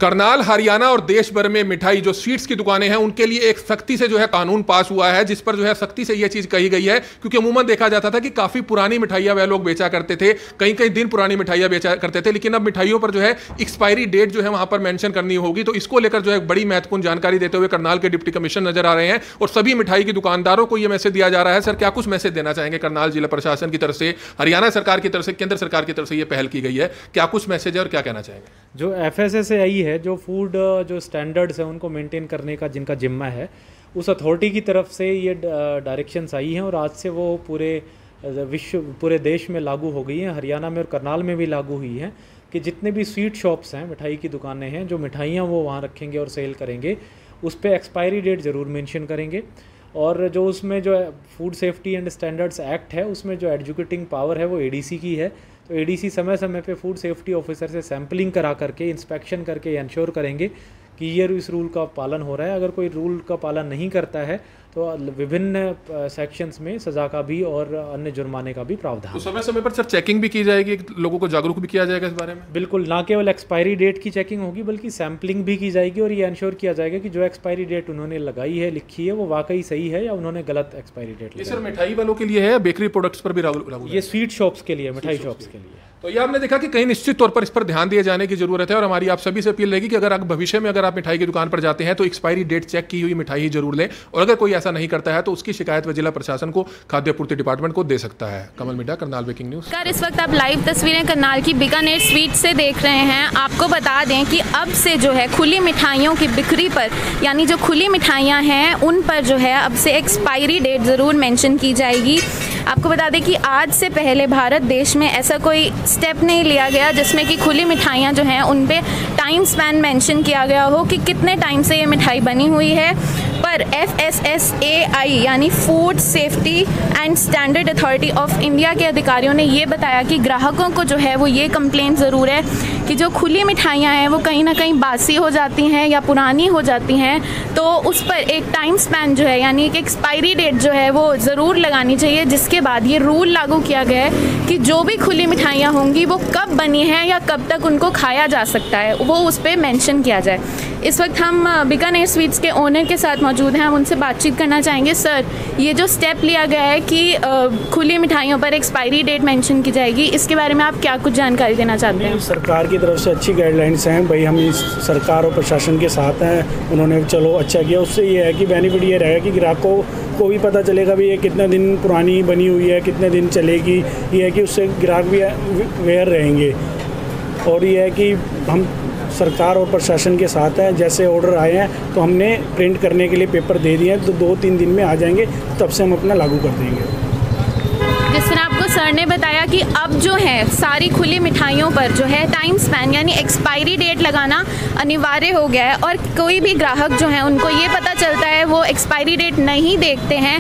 करनाल, हरियाणा और देश भर में मिठाई जो स्वीट्स की दुकानें हैं उनके लिए एक सख्ती से जो है कानून पास हुआ है, जिस पर जो है सख्ती से यह चीज कही गई है। क्योंकि अमूमन देखा जाता था कि काफी पुरानी मिठाइयां वह लोग बेचा करते थे, कई कई दिन पुरानी मिठाइयां बेचा करते थे, लेकिन अब मिठाइयों पर जो है एक्सपायरी डेट जो है वहां पर मेंशन करनी होगी। तो इसको लेकर जो है बड़ी महत्वपूर्ण जानकारी देते हुए करनाल के डिप्टी कमिश्नर नजर आ रहे हैं और सभी मिठाई की दुकानदारों को यह मैसेज दिया जा रहा है। सर, क्या कुछ मैसेज देना चाहेंगे करनाल जिला प्रशासन की तरफ से, हरियाणा सरकार की तरफ से, केंद्र सरकार की तरफ से यह पहल की गई है, क्या कुछ मैसेज है और क्या कहना चाहेंगे? जो FSSAI है, जो फूड जो स्टैंडर्ड्स है उनको मेंटेन करने का जिनका जिम्मा है, उस अथॉरिटी की तरफ से ये डायरेक्शंस आई हैं और आज से वो पूरे देश में लागू हो गई हैं। हरियाणा में और करनाल में भी लागू हुई हैं कि जितने भी स्वीट शॉप्स हैं, मिठाई की दुकानें हैं, जो मिठाइयाँ वो वहाँ रखेंगे और सेल करेंगे, उस पर एक्सपायरी डेट ज़रूर मेंशन करेंगे। और जो उसमें जो food safety and standards act है, उसमें जो एजुकेटिंग पावर है वो ADC की है। तो ADC समय समय पे फूड सेफ्टी ऑफिसर से सैम्पलिंग करा करके, इंस्पेक्शन करके इंश्योर करेंगे कि ये इस रूल का पालन हो रहा है। अगर कोई रूल का पालन नहीं करता है तो विभिन्न सेक्शंस में सज़ा का भी और अन्य जुर्माने का भी प्रावधान। तो समय समय पर सर चेकिंग भी की जाएगी, लोगों को जागरूक भी किया जाएगा इस बारे में? बिल्कुल, ना केवल एक्सपायरी डेट की चेकिंग होगी बल्कि सैम्पलिंग भी की जाएगी और ये इंश्योर किया जाएगा कि जो एक्सपायरी डेट उन्होंने लगाई है, लिखी है, वो वाकई सही है या उन्होंने गलत एक्सपायरी डेट। ये सर मिठाई वालों के लिए है या बेकरी प्रोडक्ट्स पर भी लागू? ये स्वीट शॉप्स के लिए, मिठाई शॉप्स के लिए। तो ये आपने देखा कि कहीं निश्चित तौर पर इस पर ध्यान दिए जाने की जरूरत है और हमारी आप सभी से अपील रहेगी कि अगर आप भविष्य में अगर आप मिठाई की दुकान पर जाते हैं तो एक्सपायरी डेट चेक की हुई मिठाई ही जरूर लें और अगर कोई ऐसा नहीं करता है तो उसकी शिकायत वह जिला प्रशासन को, खाद्य आपूर्ति डिपार्टमेंट को दे सकता है। Kamal Midda, Karnal breaking news. Sir, इस वक्त आप लाइव तस्वीरें करनाल की बीकानेर स्वीट से देख रहे हैं। आपको बता दें कि अब से जो है खुली मिठाइयों की बिक्री पर, यानी जो खुली मिठाइयाँ हैं उन पर जो है अब से एक्सपायरी डेट ज़रूर मेंशन की जाएगी। आपको बता दें कि आज से पहले भारत देश में ऐसा कोई स्टेप नहीं लिया गया जिसमें कि खुली मिठाइयाँ जो हैं उन पे टाइम स्पैन मेंशन किया गया हो कि कितने टाइम से ये मिठाई बनी हुई है। पर FSSAI यानी food safety and standard authority of India के अधिकारियों ने ये बताया कि ग्राहकों को जो है वो ये कंप्लेंट ज़रूर है कि जो खुली मिठाइयाँ हैं वो कहीं ना कहीं बासी हो जाती हैं या पुरानी हो जाती हैं, तो उस पर एक टाइम स्पैन जो है यानी एक एक्सपायरी डेट जो है वो ज़रूर लगानी चाहिए। जिसके बाद ये रूल लागू किया गया है कि जो भी खुली मिठाइयाँ होंगी वो कब बनी हैं या कब तक उनको खाया जा सकता है वो उस पर मेंशन किया जाए। इस वक्त हम बीकानेर स्वीट्स के ओनर के साथ मौजूद हैं, हम उनसे बातचीत करना चाहेंगे। सर, ये जो स्टेप लिया गया है कि खुली मिठाइयों पर एक्सपायरी डेट मेंशन की जाएगी, इसके बारे में आप क्या कुछ जानकारी देना चाहते हैं? सरकार की तरफ से अच्छी गाइडलाइंस हैं भाई, हम इस सरकार और प्रशासन के साथ हैं। उन्होंने चलो अच्छा किया, उससे ये है कि बेनिफिट ये रहेगा कि ग्राहकों को भी पता चलेगा भी ये कितने दिन पुरानी बनी हुई है, कितने दिन चलेगी। ये है कि उससे ग्राहक भी अवेयर रहेंगे और ये है कि हम सरकार और प्रशासन के साथ हैं। जैसे ऑर्डर आए हैं तो हमने प्रिंट करने के लिए पेपर दे दिए हैं, तो 2-3 दिन में आ जाएंगे, तब से हम अपना लागू कर देंगे। जिस तरह आपको सर ने बताया कि अब जो है सारी खुली मिठाइयों पर जो है टाइम स्पैन यानी एक्सपायरी डेट लगाना अनिवार्य हो गया है और कोई भी ग्राहक जो है उनको ये पता चलता है वो एक्सपायरी डेट नहीं देखते हैं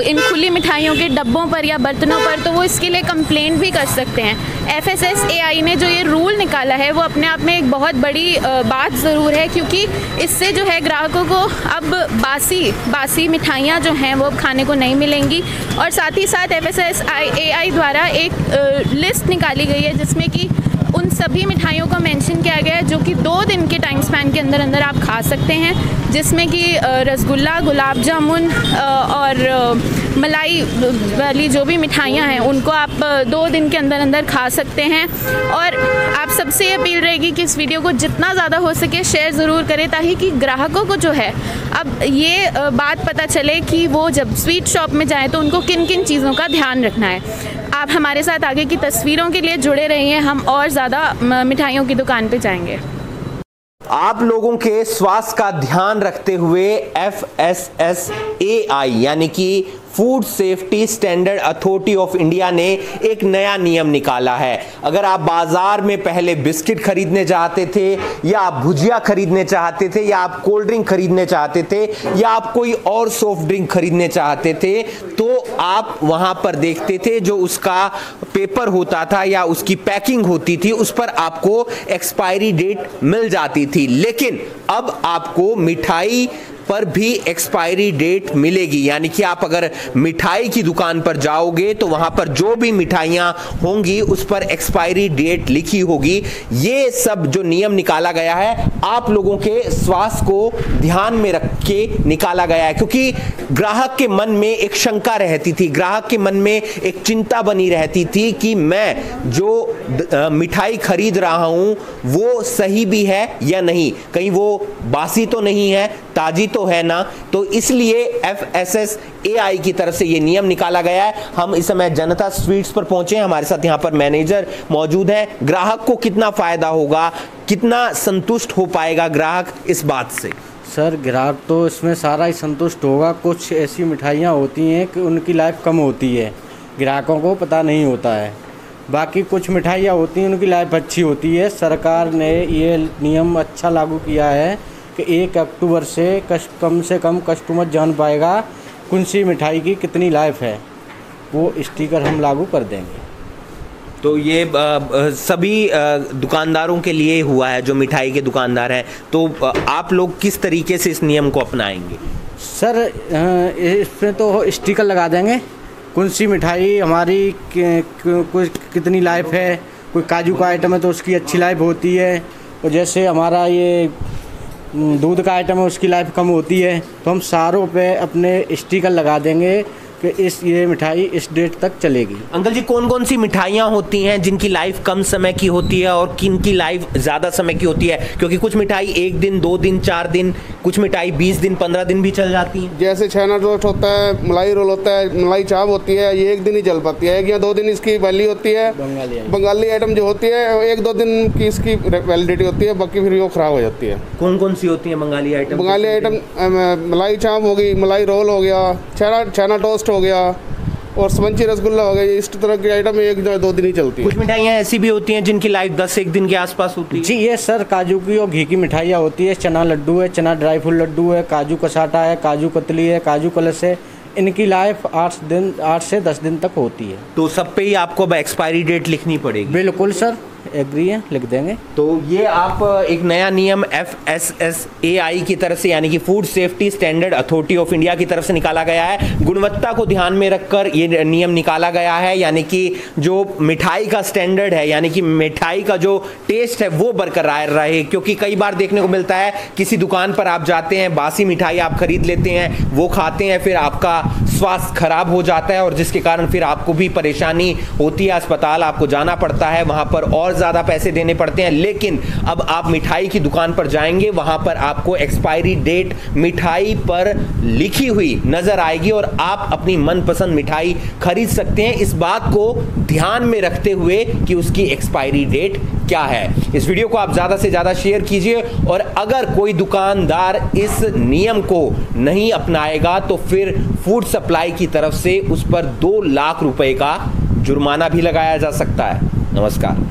इन खुली मिठाइयों के डब्बों पर या बर्तनों पर, तो वो इसके लिए कंप्लेंट भी कर सकते हैं। FSSAI ने जो ये रूल निकाला है वो अपने आप में एक बहुत बड़ी बात ज़रूर है, क्योंकि इससे जो है ग्राहकों को अब बासी मिठाइयाँ जो हैं वो अब खाने को नहीं मिलेंगी। और साथ ही साथ FSSAI द्वारा एक लिस्ट निकाली गई है जिसमें कि उन सभी मिठाइयों को मेंशन किया गया है जो कि 2 दिन के टाइम स्पैन के अंदर अंदर आप खा सकते हैं, जिसमें कि रसगुल्ला, गुलाब जामुन और मलाई वाली जो भी मिठाइयाँ हैं उनको आप 2 दिन के अंदर अंदर खा सकते हैं। और आप सबसे अपील रहेगी कि इस वीडियो को जितना ज़्यादा हो सके शेयर ज़रूर करें, ताकि कि ग्राहकों को जो है अब ये बात पता चले कि वो जब स्वीट शॉप में जाएँ तो उनको किन किन चीज़ों का ध्यान रखना है। आप हमारे साथ आगे की तस्वीरों के लिए जुड़े रहिए, हम और ज़्यादा मिठाइयों की दुकान पे जाएंगे। आप लोगों के स्वास्थ्य का ध्यान रखते हुए FSSAI यानी कि food safety standard authority of India ने एक नया नियम निकाला है। अगर आप बाजार में पहले बिस्किट खरीदने चाहते थे या आप भुजिया खरीदने चाहते थे या आप कोल्ड ड्रिंक खरीदने चाहते थे या आप कोई और सॉफ्ट ड्रिंक खरीदने चाहते थे, तो आप वहां पर देखते थे जो उसका पेपर होता था या उसकी पैकिंग होती थी उस पर आपको एक्सपायरी डेट मिल जाती थी। लेकिन अब आपको मिठाई पर भी एक्सपायरी डेट मिलेगी। यानी कि आप अगर मिठाई की दुकान पर जाओगे तो वहां पर जो भी मिठाइयां होंगी उस पर एक्सपायरी डेट लिखी होगी। ये सब जो नियम निकाला गया है आप लोगों के स्वास्थ्य को ध्यान में रख के निकाला गया है, क्योंकि ग्राहक के मन में एक शंका रहती थी, ग्राहक के मन में एक चिंता बनी रहती थी कि मैं जो मिठाई खरीद रहा हूं वो सही भी है या नहीं, कहीं वो बासी तो नहीं है, ताजी तो है ना। तो इसलिए FSSAI की तरफ से ये नियम निकाला गया है। हम इस समय जनता स्वीट्स पर पहुंचे हैं, हमारे साथ यहां पर मैनेजर मौजूद है। ग्राहक को कितना फायदा होगा, कितना संतुष्ट हो पाएगा ग्राहक इस बात से? सर ग्राहक तो इसमें सारा ही संतुष्ट होगा। कुछ ऐसी मिठाइयाँ होती हैं कि उनकी लाइफ कम होती है, ग्राहकों को पता नहीं होता है। बाकी कुछ मिठाइयाँ होती हैं उनकी लाइफ अच्छी होती है। सरकार ने ये नियम अच्छा लागू किया है कि 1 अक्टूबर से कम कस्टमर जान पाएगा कौन सी मिठाई की कितनी लाइफ है, वो स्टिकर हम लागू कर देंगे। तो ये सभी दुकानदारों के लिए हुआ है जो मिठाई के दुकानदार हैं। तो आप लोग किस तरीके से इस नियम को अपनाएंगे? सर इसमें तो स्टिकर लगा देंगे कौन सी मिठाई हमारी कितनी लाइफ है। कोई काजू का आइटम है तो उसकी अच्छी लाइफ होती है, और जैसे हमारा ये दूध का आइटम है उसकी लाइफ कम होती है। तो हम सारों पे अपने स्टिकर लगा देंगे कि ये मिठाई इस डेट तक चलेगी। अंकल जी, कौन कौन सी मिठाइयाँ होती हैं जिनकी लाइफ कम समय की होती है और किन की लाइफ ज़्यादा समय की होती है? क्योंकि कुछ मिठाई 1 दिन, 2 दिन, 4 दिन, कुछ मिठाई 20 दिन, 15 दिन भी चल जाती हैं। जैसे छेना टोस्ट होता है, मलाई रोल होता है, मलाई चाप होती है, ये 1 दिन ही चल पाती है, 1 या 2 दिन इसकी वैल्यू होती है। बंगाली आइटम जो होती है 1-2 दिन की इसकी वैलिडिटी होती है, बाकी फिर वो ख़राब हो जाती है। कौन कौन सी होती है बंगाली आइटम? बंगाली आइटम मलाई चाप हो गई, मलाई रोल हो गया, छेना टोस्ट हो गया और स्पंजी रसगुल्ला हो गया। इस तरह की आइटम 1-2 दिन ही चलती है। कुछ मिठाइयाँ ऐसी भी होती हैं जिनकी लाइफ 10-1 दिन के आसपास होती है। जी ये सर काजू की और घी की मिठाइयाँ होती है। चना लड्डू है, चना ड्राई फ्रूट लड्डू है, काजू कसाटा है, काजू कतली है, काजू कलश है। इनकी लाइफ 8 से 10 दिन तक होती है। तो सब पे ही आपको अब एक्सपायरी डेट लिखनी पड़ेगी? बिल्कुल सर, एग्री है, लिख देंगे। तो ये आप एक नया नियम FSSAI की तरफ से यानी कि food safety standard authority of India की तरफ से निकाला गया है। गुणवत्ता को ध्यान में रखकर ये नियम निकाला गया है, यानी कि जो मिठाई का स्टैंडर्ड है, यानी कि मिठाई का जो टेस्ट है वो बरकरार रहे। क्योंकि कई बार देखने को मिलता है किसी दुकान पर आप जाते हैं, बासी मिठाई आप खरीद लेते हैं, वो खाते हैं, फिर आपका स्वास्थ्य खराब हो जाता है और जिसके कारण फिर आपको भी परेशानी होती है, अस्पताल आपको जाना पड़ता है, वहां पर और ज़्यादा पैसे देने पड़ते हैं। लेकिन अब आप मिठाई की दुकान पर जाएंगे, वहां पर आपको एक्सपायरी डेट मिठाई पर लिखी हुई नजर आएगी और आप अपनी मनपसंद मिठाई खरीद सकते हैं, इस बात को ध्यान में रखते हुए कि उसकी एक्सपायरी डेट क्या है। इस वीडियो को आप ज़्यादा से ज़्यादा शेयर कीजिए और अगर कोई दुकानदार इस नियम को नहीं अपनाएगा तो फिर फूड सप्लाई की तरफ से उस पर 2 लाख रुपए का जुर्माना भी लगाया जा सकता है। नमस्कार।